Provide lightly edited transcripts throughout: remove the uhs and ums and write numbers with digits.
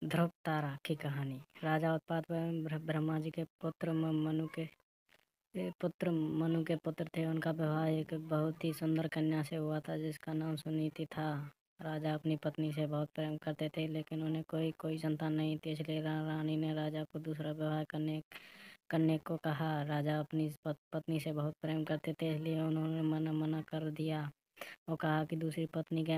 ध्रुव तारा की कहानी। राजा उत्पात ब्रह्मा जी के पुत्र मनु के पुत्र थे। उनका विवाह एक बहुत ही सुंदर कन्या से हुआ था जिसका नाम सुनीति था। राजा अपनी पत्नी से बहुत प्रेम करते थे लेकिन उन्हें कोई संतान नहीं थी, इसलिए रानी ने राजा को दूसरा विवाह करने को कहा। राजा अपनी पत्नी से बहुत प्रेम करते थे, इसलिए उन्होंने मना कर दिया। वो कहा कि दूसरी पत्नी के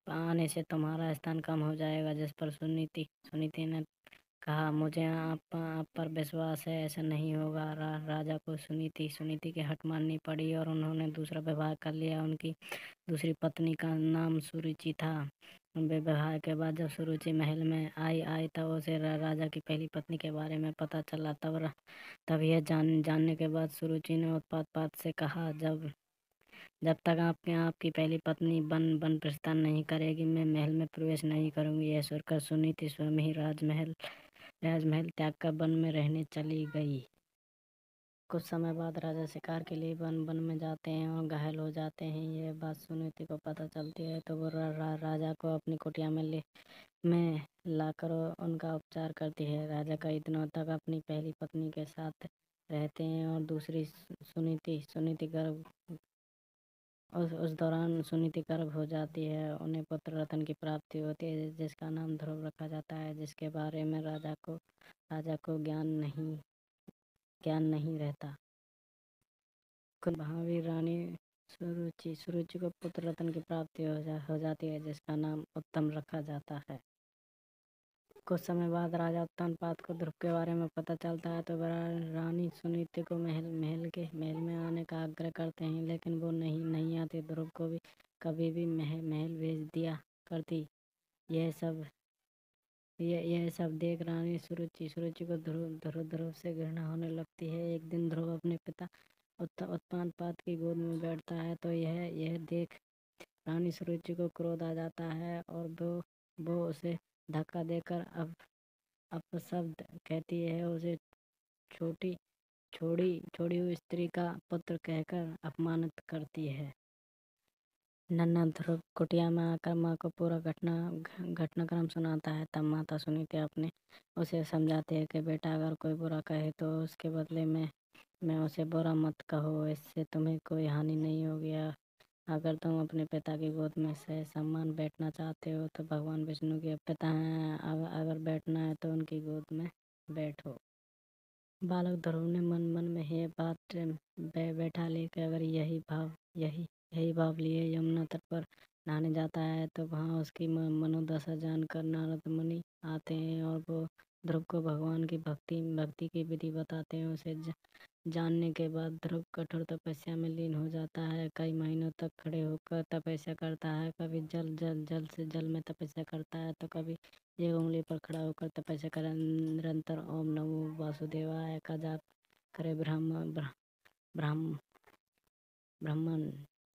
आने से तुम्हारा स्थान कम हो जाएगा। जिस पर सुनीति ने कहा, मुझे आप पर विश्वास है, ऐसा नहीं होगा। राजा को सुनीति की हट माननी पड़ी और उन्होंने दूसरा विवाह कर लिया। उनकी दूसरी पत्नी का नाम सुरुचि था। विवाह के बाद जब सुरुचि महल में आई तब उसे राजा की पहली पत्नी के बारे में पता चला। तब यह जानने के बाद सुरुचि ने उत्पात से कहा, जब तक आपकी पहली पत्नी बन प्रस्थान नहीं करेगी, मैं महल में प्रवेश नहीं करूंगी। यह सुनकर सुनीति स्वयं ही राजमहल त्याग कर वन में रहने चली गई। कुछ समय बाद राजा शिकार के लिए वन में जाते हैं और घायल हो जाते हैं। यह बात सुनीति को पता चलती है तो वो राजा को अपनी कुटिया में लाकर उनका उपचार करती है। राजा कई दिनों तक अपनी पहली पत्नी के साथ रहते हैं और दूसरी सुनीति गर्भ उस दौरान सुनीति गर्भ हो जाती है। उन्हें पुत्र रत्न की प्राप्ति होती है जिसका नाम ध्रुव रखा जाता है, जिसके बारे में राजा को ज्ञान नहीं रहता। खुद भावी रानी सुरुचि को पुत्र रत्न की प्राप्ति हो जाती है जिसका नाम उत्तम रखा जाता है। कुछ समय बाद राजा उत्तानपाद को ध्रुव के बारे में पता चलता है तो वह रानी सुनीति को महल में आने का आग्रह करते हैं, लेकिन वो नहीं आती। ध्रुव को भी कभी भी महल भेज दिया करती। यह सब देख रानी सुरुचि को ध्रुव से घृणा होने लगती है। एक दिन ध्रुव अपने पिता उत्तानपाद की गोद में बैठता है तो यह देख रानी सुरुचि को क्रोध आ जाता है और वो उसे धक्का देकर अपशब्द कहती है। उसे छोड़ी हुई स्त्री का पुत्र कहकर अपमानित करती है। नन्हा ध्रुव कुटिया में आकर माँ को पूरा घटनाक्रम सुनाता है। तब माता सुनीति उसे समझाती है कि बेटा, अगर कोई बुरा कहे तो उसके बदले में उसे बुरा मत कहो, इससे तुम्हें कोई हानि नहीं होगी। अगर तुम अपने पिता की गोद में सह सम्मान बैठना चाहते हो तो भगवान विष्णु के पिता हैं, अगर बैठना है तो उनकी गोद में बैठो। बालक ध्रुव ने मन में यह बात बैठा ली कि अगर यही भाव लिए यमुना तट पर नहाने जाता है तो वहाँ उसकी मनोदशा जानकर नारद मुनि आते हैं और वो ध्रुव को भगवान की भक्ति की विधि बताते हैं। उसे जानने के बाद ध्रुव कठोर तपस्या में लीन हो जाता है। कई महीनों तक खड़े होकर तपस्या करता है। कभी जल में तपस्या करता है तो कभी एक उंगली पर खड़ा होकर तपस्या कर निरंतर ओम नमो वासुदेवाय का जाप करे।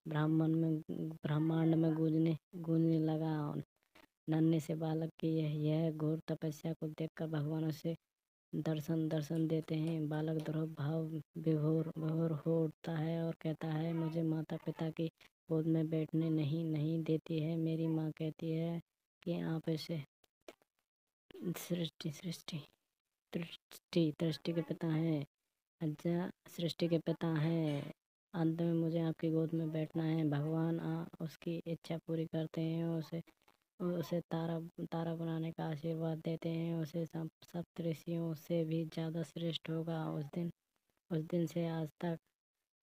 ब्रह्मांड में गूंजने लगा। नन्हे से बालक की यह घोर तपस्या को देखकर भगवान उसे दर्शन देते हैं। बालक ध्रुव भाव विभोर हो उठता है और कहता है, मुझे माता पिता की गोद में बैठने नहीं देती है। मेरी माँ कहती है कि आप इसे सृष्टि के पिता हैं, अज्जा सृष्टि के पिता हैं। अंत में मुझे आपकी गोद में बैठना है। भगवान उसकी इच्छा पूरी करते हैं और उसे तारा बनाने का आशीर्वाद देते हैं। उसे सप्त ऋषियों से भी ज़्यादा श्रेष्ठ होगा। उस दिन से आज तक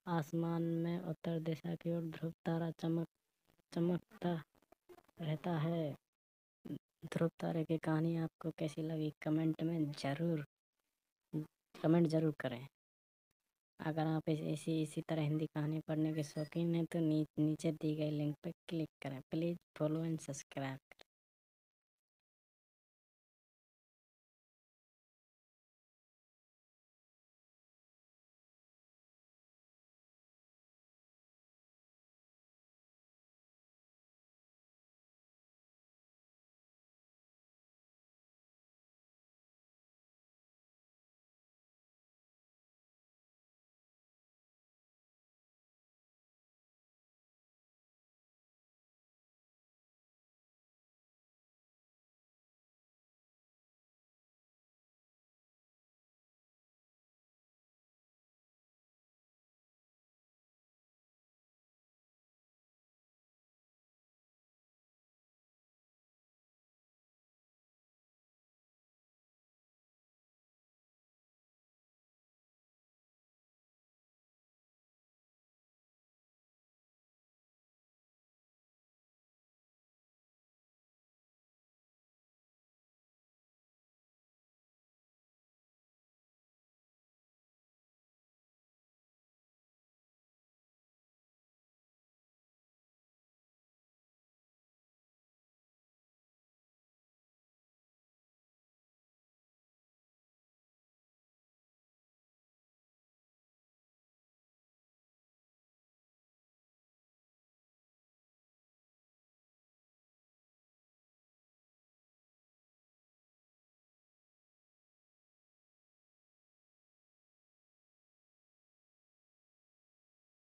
आसमान में उत्तर दिशा की ओर ध्रुव तारा चमकता रहता है। ध्रुव तारे की कहानी आपको कैसी लगी कमेंट जरूर करें। अगर आप इसी तरह हिंदी कहानी पढ़ने के शौकीन हैं तो नीचे दी गई लिंक पर क्लिक करें। Please follow and subscribe.